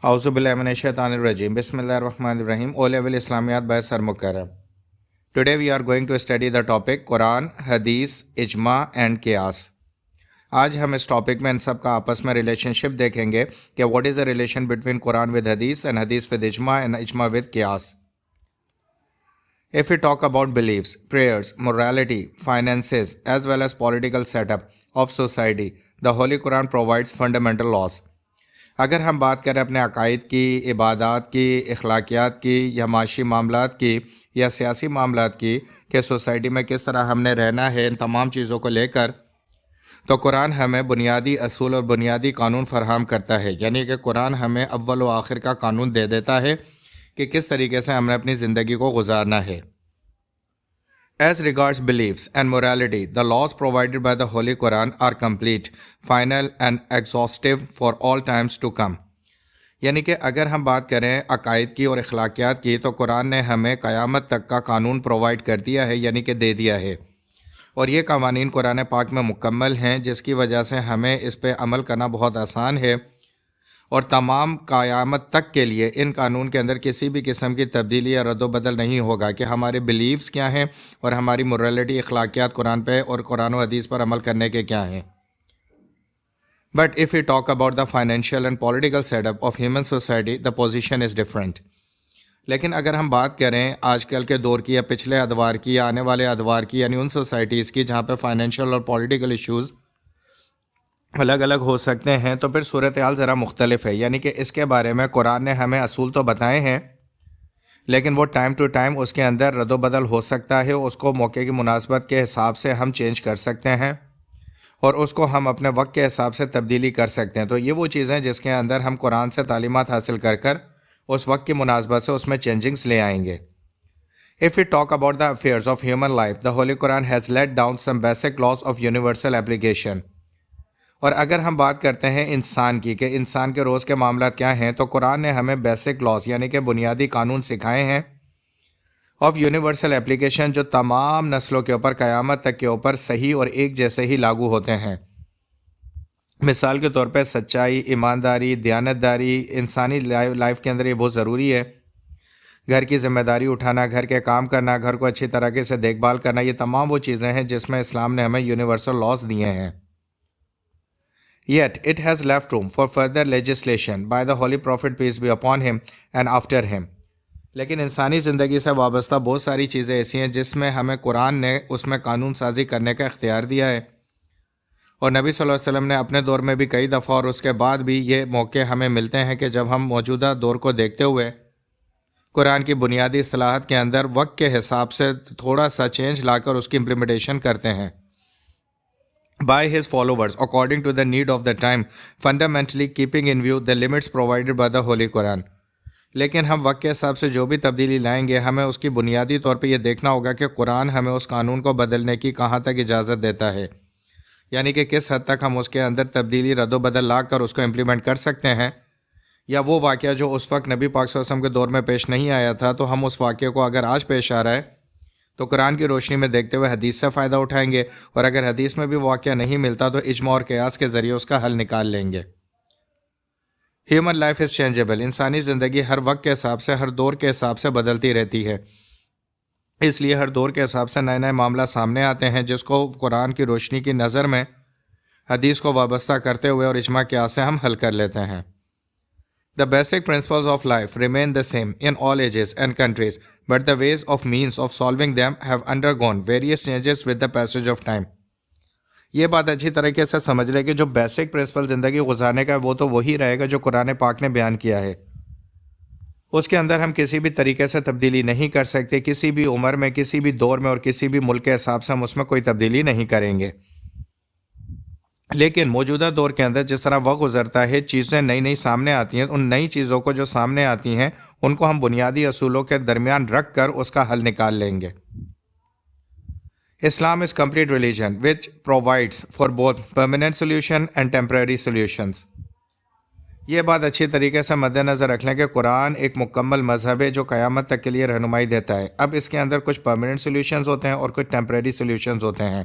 اعوذ باللہ من الشیطان الرجیم بسم اللہ الرحمن الرحیم O level اسلامیات by sir Mukarram. Today we are going to study the topic Quran, Hadith, Ijma and قیاس. آج ہم اس ٹاپک میں ان سب کا آپس میں ریلیشن شپ دیکھیں گے کہ what is the relation between Quran with حدیث اینڈ حدیث ود اجماع اینڈ اجماع ود قیاس. If we talk about beliefs, prayers, morality, finances, as well as political setup of society, the Holy Quran provides fundamental laws. اگر ہم بات کریں اپنے عقائد کی، عبادات کی، اخلاقیات کی، یا معاشی معاملات کی، یا سیاسی معاملات کی کہ سوسائٹی میں کس طرح ہم نے رہنا ہے، ان تمام چیزوں کو لے کر تو قرآن ہمیں بنیادی اصول اور بنیادی قانون فراہم کرتا ہے. یعنی کہ قرآن ہمیں اول و آخر کا قانون دے دیتا ہے کہ کس طریقے سے ہم نے اپنی زندگی کو گزارنا ہے. As regards beliefs and morality, the laws provided by the Holy Quran are complete, final and exhaustive for all times to come. یعنی کہ اگر ہم بات کریں عقائد کی اور اخلاقیات کی تو قرآن نے ہمیں قیامت تک کا قانون پرووائڈ کر دیا ہے، یعنی کہ دے دیا ہے. اور یہ قوانین قرآن پاک میں مکمل ہیں، جس کی وجہ سے ہمیں اس پہ عمل کرنا بہت آسان ہے، اور تمام قیامت تک کے لیے ان قانون کے اندر کسی بھی قسم کی تبدیلی یا رد و بدل نہیں ہوگا کہ ہمارے بلیفز کیا ہیں اور ہماری مورالٹی، اخلاقیات قرآن پہ اور قرآن و حدیث پر عمل کرنے کے کیا ہیں. But if we talk about the financial and political setup of human society, the position is different. لیکن اگر ہم بات کریں آج کل کے دور کی یا پچھلے ادوار کی یا آنے والے ادوار کی، یعنی ان سوسائٹیز کی جہاں پہ فائنینشیل اور پولیٹیکل ایشوز الگ الگ ہو سکتے ہیں، تو پھر صورتحال ذرا مختلف ہے. یعنی کہ اس کے بارے میں قرآن نے ہمیں اصول تو بتائے ہیں، لیکن وہ ٹائم ٹو ٹائم اس کے اندر رد و بدل ہو سکتا ہے. اس کو موقع کی مناسبت کے حساب سے ہم چینج کر سکتے ہیں، اور اس کو ہم اپنے وقت کے حساب سے تبدیلی کر سکتے ہیں. تو یہ وہ چیزیں جس کے اندر ہم قرآن سے تعلیمات حاصل کر کر اس وقت کی مناسبت سے اس میں چینجنگز لے آئیں گے. If we talk about the affairs of human life, the Holy Quran has laid down some basic laws of universal application. اور اگر ہم بات کرتے ہیں انسان کی کہ انسان کے روز کے معاملات کیا ہیں، تو قرآن نے ہمیں بیسک لاز یعنی کہ بنیادی قانون سکھائے ہیں آف یونیورسل اپلیکیشن، جو تمام نسلوں کے اوپر قیامت تک کے اوپر صحیح اور ایک جیسے ہی لاگو ہوتے ہیں. مثال کے طور پہ سچائی، ایمانداری، دیانتداری انسانی لائف کے اندر یہ بہت ضروری ہے. گھر کی ذمہ داری اٹھانا، گھر کے کام کرنا، گھر کو اچھی طریقے سے دیکھ بھال کرنا، یہ تمام وہ چیزیں ہیں جس میں اسلام نے ہمیں یونیورسل لاز دیے ہیں. Yet it has left room for further legislation by the Holy Prophet peace be upon him and after him. لیکن انسانی زندگی سے وابستہ بہت ساری چیزیں ایسی ہیں جس میں ہمیں قرآن نے اس میں قانون سازی کرنے کا اختیار دیا ہے، اور نبی صلی اللہ علیہ وسلم نے اپنے دور میں بھی کئی دفعہ اور اس کے بعد بھی یہ موقع ہمیں ملتے ہیں کہ جب ہم موجودہ دور کو دیکھتے ہوئے قرآن کی بنیادی اصطلاحات کے اندر وقت کے حساب سے تھوڑا سا چینج لا کر اس کی امپلیمنٹیشن کرتے ہیں. By his followers according to the need of the time, fundamentally keeping in view the limits provided by the Holy Quran. لیکن ہم وقت کے حساب سے جو بھی تبدیلی لائیں گے، ہمیں اس کی بنیادی طور پہ یہ دیکھنا ہوگا کہ قرآن ہمیں اس قانون کو بدلنے کی کہاں تک اجازت دیتا ہے، یعنی کہ کس حد تک ہم اس کے اندر تبدیلی رد و بدل لا کر اس کو امپلیمنٹ کر سکتے ہیں، یا وہ واقعہ جو اس وقت نبی پاک صلی اللہ علیہ وسلم کے دور میں پیش نہیں آیا تھا تو ہم اس واقعے کو اگر آج پیش آ رہا ہے تو قرآن کی روشنی میں دیکھتے ہوئے حدیث سے فائدہ اٹھائیں گے، اور اگر حدیث میں بھی واقعہ نہیں ملتا تو اجماع اور قیاس کے ذریعے اس کا حل نکال لیں گے. Human life is changeable. انسانی زندگی ہر وقت کے حساب سے، ہر دور کے حساب سے بدلتی رہتی ہے، اس لیے ہر دور کے حساب سے نئے نئے معاملات سامنے آتے ہیں جس کو قرآن کی روشنی کی نظر میں حدیث کو وابستہ کرتے ہوئے اور اجماع قیاس سے ہم حل کر لیتے ہیں. The basic principles of life remain the same in all ages and countries, but the ways of means of solving them have undergone various changes with the passage of time. یہ بات اچھی طریقے سے سمجھ لے کہ جو بیسک پرنسپل زندگی گزارنے کا وہ تو وہی رہے گا جو قرآن پاک نے بیان کیا ہے. اس کے اندر ہم کسی بھی طریقے سے تبدیلی نہیں کر سکتے، کسی بھی عمر میں، کسی بھی دور میں اور کسی بھی ملک کے حساب سے ہم اس میں کوئی تبدیلی نہیں کریں گے. لیکن موجودہ دور کے اندر جس طرح وقت گزرتا ہے، چیزیں نئی نئی سامنے آتی ہیں، ان نئی چیزوں کو جو سامنے آتی ہیں ان کو ہم بنیادی اصولوں کے درمیان رکھ کر اس کا حل نکال لیں گے. اسلام is complete religion which provides for both permanent solution and temporary solutions. یہ بات اچھی طریقے سے مد نظر رکھ لیں کہ قرآن ایک مکمل مذہب ہے جو قیامت تک کے لیے رہنمائی دیتا ہے. اب اس کے اندر کچھ پرماننٹ سولوشنز ہوتے ہیں اور کچھ ٹیمپریری سولوشنز ہوتے ہیں.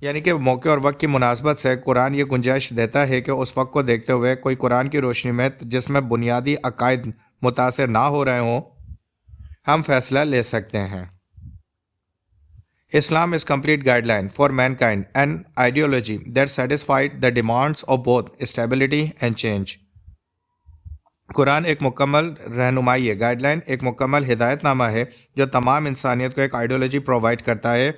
یعنی کہ موقع اور وقت کی مناسبت سے قرآن یہ گنجائش دیتا ہے کہ اس وقت کو دیکھتے ہوئے کوئی قرآن کی روشنی میں جس میں بنیادی عقائد متاثر نہ ہو رہے ہوں ہم فیصلہ لے سکتے ہیں۔ Islam is complete guideline for mankind, an ideology that satisfied the demands of both stability and change. قرآن ایک مکمل رہنمائی ہے، گائیڈ لائن ایک مکمل ہدایت نامہ ہے جو تمام انسانیت کو ایک آئیڈیالوجی پرووائڈ کرتا ہے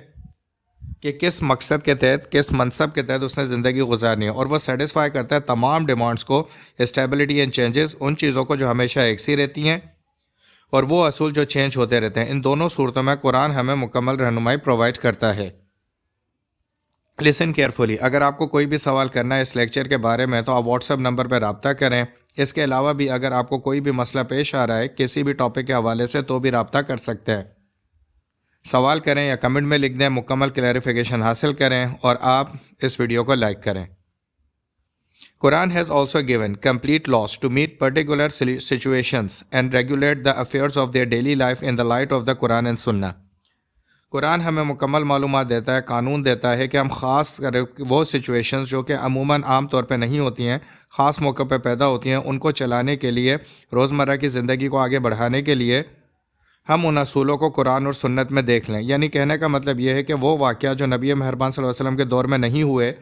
کہ کس مقصد کے تحت، کس منصب کے تحت اس نے زندگی گزارنی ہے، اور وہ سیٹسفائی کرتا ہے تمام ڈیمانڈس کو، اسٹیبلٹی اینڈ چینجز، ان چیزوں کو جو ہمیشہ ایک سی رہتی ہیں، اور وہ اصول جو چینج ہوتے رہتے ہیں۔ ان دونوں صورتوں میں قرآن ہمیں مکمل رہنمائی پرووائڈ کرتا ہے۔ لسن کیئرفلی، اگر آپ کو کوئی بھی سوال کرنا ہے اس لیکچر کے بارے میں تو آپ واٹس ایپ نمبر پہ رابطہ کریں۔ اس کے علاوہ بھی اگر آپ کو کوئی بھی مسئلہ پیش آ رہا ہے کسی بھی ٹاپک کے حوالے سے تو بھی رابطہ کر سکتے ہیں۔ سوال کریں یا کمنٹ میں لکھ دیں، مکمل کلیریفیکیشن حاصل کریں، اور آپ اس ویڈیو کو لائک کریں۔ Quran has also given complete laws to meet particular situations and regulate the affairs of their daily life in the light of the Quran and Sunnah. قرآن ہمیں مکمل معلومات دیتا ہے، قانون دیتا ہے کہ ہم خاص وہ سچویشنز جو کہ عموماً عام طور پہ نہیں ہوتی ہیں، خاص موقع پہ پیدا ہوتی ہیں، ان کو چلانے کے لیے، روزمرہ کی زندگی کو آگے بڑھانے کے لیے ہم ان اصولوں کو قرآن اور سنت میں دیکھ لیں۔ یعنی کہنے کا مطلب یہ ہے کہ وہ واقعہ جو نبی مہربان صلی اللہ علیہ وسلم کے دور میں نہیں ہوئے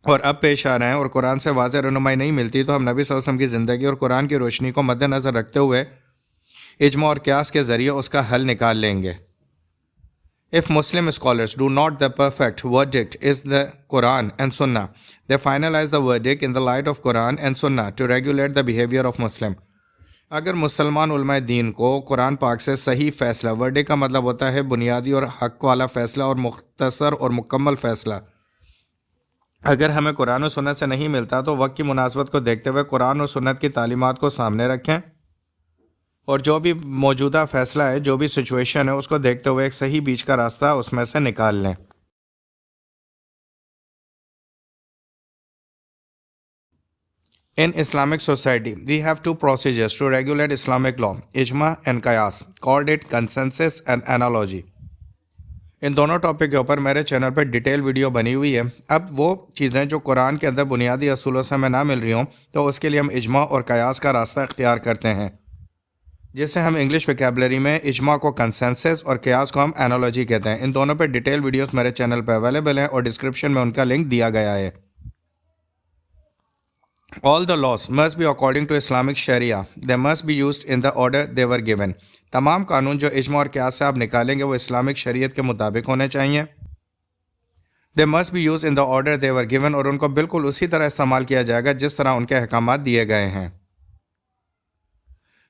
اور اب پیش آ رہے ہیں اور قرآن سے واضح رہنمائی نہیں ملتی، تو ہم نبی صلی اللہ علیہ وسلم کی زندگی اور قرآن کی روشنی کو مد نظر رکھتے ہوئے اجماع اور قیاس کے ذریعے اس کا حل نکال لیں گے۔ If Muslim scholars do not the perfect verdict is the Quran and Sunnah, they finalize the verdict in the light of Quran and Sunnah to regulate the behavior of Muslim. اگر مسلمان علماء دین کو قرآن پاک سے صحیح فیصلہ، ورڈکٹ کا مطلب ہوتا ہے بنیادی اور حق والا فیصلہ اور مختصر اور مکمل فیصلہ، اگر ہمیں قرآن و سنت سے نہیں ملتا تو وقت کی مناسبت کو دیکھتے ہوئے قرآن و سنت کی تعلیمات کو سامنے رکھیں، اور جو بھی موجودہ فیصلہ ہے، جو بھی سچویشن ہے، اس کو دیکھتے ہوئے ایک صحیح بیچ کا راستہ اس میں سے نکال لیں۔ In Islamic society, we have two procedures to regulate Islamic law, ijma and qiyas, called it consensus and analogy. ان دونوں ٹاپک کے اوپر میرے چینل پہ ڈیٹیل ویڈیو بنی ہوئی ہے۔ اب وہ چیزیں جو قرآن کے اندر بنیادی اصولوں سے ہمیں نہ مل رہی ہوں تو اس کے لیے ہم اجماع اور قیاس کا راستہ اختیار کرتے ہیں، جسے ہم انگلش ویکیبلری میں اجماع کو کنسنسس اور قیاس کو ہم اینالوجی کہتے ہیں۔ ان دونوں پہ ڈیٹیل ویڈیوز میرے چینل پہ اویلیبل ہیں اور ڈسکرپشن میں ان کا لنک دیا گیا ہے۔ All the laws must be according to Islamic Sharia. They must be used in the order they were given. تمام قانون جو اجماع اور قیاس سے آپ نکالیں گے وہ اسلامک شریعت کے مطابق ہونے چاہیے۔ They must be used in the order they were given، اور ان کو بالکل اسی طرح استعمال کیا جائے گا جس طرح ان کے احکامات دیے گئے ہیں۔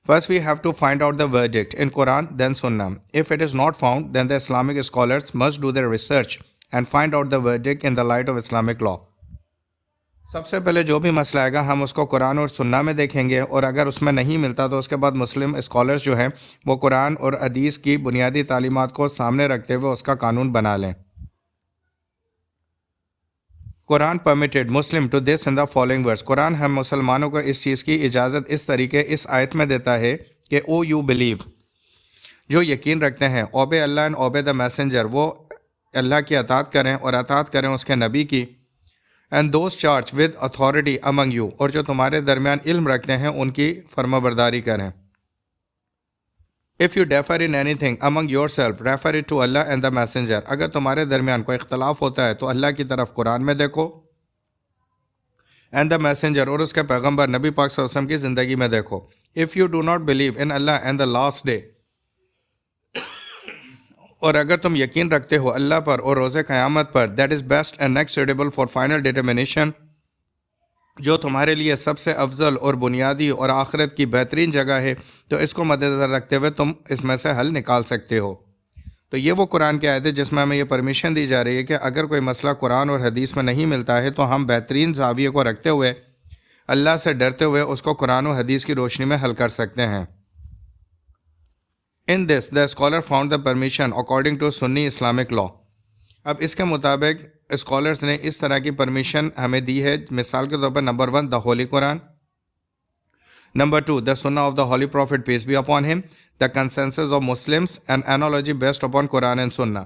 First we have to find out the verdict in Quran, then Sunnah. If it is not found, then the Islamic scholars must do their research and find out the verdict in the light of Islamic law. سب سے پہلے جو بھی مسئلہ آئے گا ہم اس کو قرآن اور سنہ میں دیکھیں گے، اور اگر اس میں نہیں ملتا تو اس کے بعد مسلم اسکالرز جو ہیں وہ قرآن اور حدیث کی بنیادی تعلیمات کو سامنے رکھتے ہوئے اس کا قانون بنا لیں۔ قرآن permitted Muslim to this in the following verse. قرآن ہم مسلمانوں کو اس چیز کی اجازت اس طریقے اس آیت میں دیتا ہے کہ او یو بلیو، جو یقین رکھتے ہیں، obey Allah and obey the messenger، وہ اللہ کی اطاعت کریں اور اطاعت کریں اس کے نبی کی، and those charged with authority among you، اور جو تمہارے درمیان علم رکھتے ہیں ان کی فرمانبرداری کریں۔ If you differ in anything among yourself, refer it to Allah and the messenger. اگر تمہارے درمیان کوئی اختلاف ہوتا ہے تو اللہ کی طرف قرآن میں دیکھو، and the messenger، اور اس کے پیغمبر نبی پاک صلی اللہ علیہ وسلم کی زندگی میں دیکھو۔ If you do not believe in Allah and the last day، اور اگر تم یقین رکھتے ہو اللہ پر اور روز قیامت پر، that is best and next suitable for final determination، جو تمہارے لیے سب سے افضل اور بنیادی اور آخرت کی بہترین جگہ ہے، تو اس کو مد نظر رکھتے ہوئے تم اس میں سے حل نکال سکتے ہو۔ تو یہ وہ قرآن کی آیت ہے جس میں ہمیں یہ پرمیشن دی جا رہی ہے کہ اگر کوئی مسئلہ قرآن اور حدیث میں نہیں ملتا ہے تو ہم بہترین زاویے کو رکھتے ہوئے، اللہ سے ڈرتے ہوئے اس کو قرآن و حدیث کی روشنی میں حل کر سکتے ہیں۔ In this, the scholar found the permission according to Sunni Islamic law. اب اس کے مطابق اسکالرز نے اس طرح کی پرمیشن ہمیں دی ہے، مثال کے طور پر نمبر 1 the Holy Quran، نمبر 2 the Sunnah of the Holy Prophet peace be upon him, the consensus of Muslims and analogy based upon Quran and Sunnah.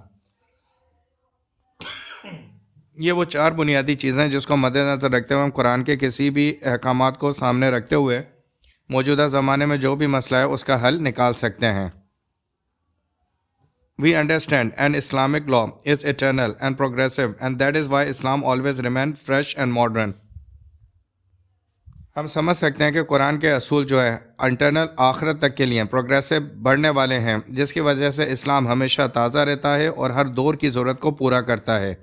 یہ وہ 4 بنیادی چیزیں جس کو مد نظر رکھتے ہوئے ہم قرآن کے کسی بھی احکامات کو سامنے رکھتے ہوئے موجودہ زمانے میں جو بھی مسئلہ ہے اس کا حل نکال سکتے ہیں۔ We understand an Islamic law is eternal and progressive, and that is why Islam always remains fresh and modern. ہم سمجھ سکتے ہیں کہ قرآن کے اصول جو ہے انٹرنل آخرت تک کے لیے پروگریسو بڑھنے والے ہیں، جس کی وجہ سے اسلام ہمیشہ تازہ رہتا ہے اور ہر دور کی ضرورت کو پورا کرتا ہے۔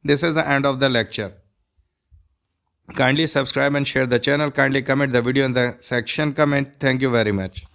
This is the end of the lecture. Kindly subscribe and share the channel. Kindly comment the video in the section comment. Thank you very much.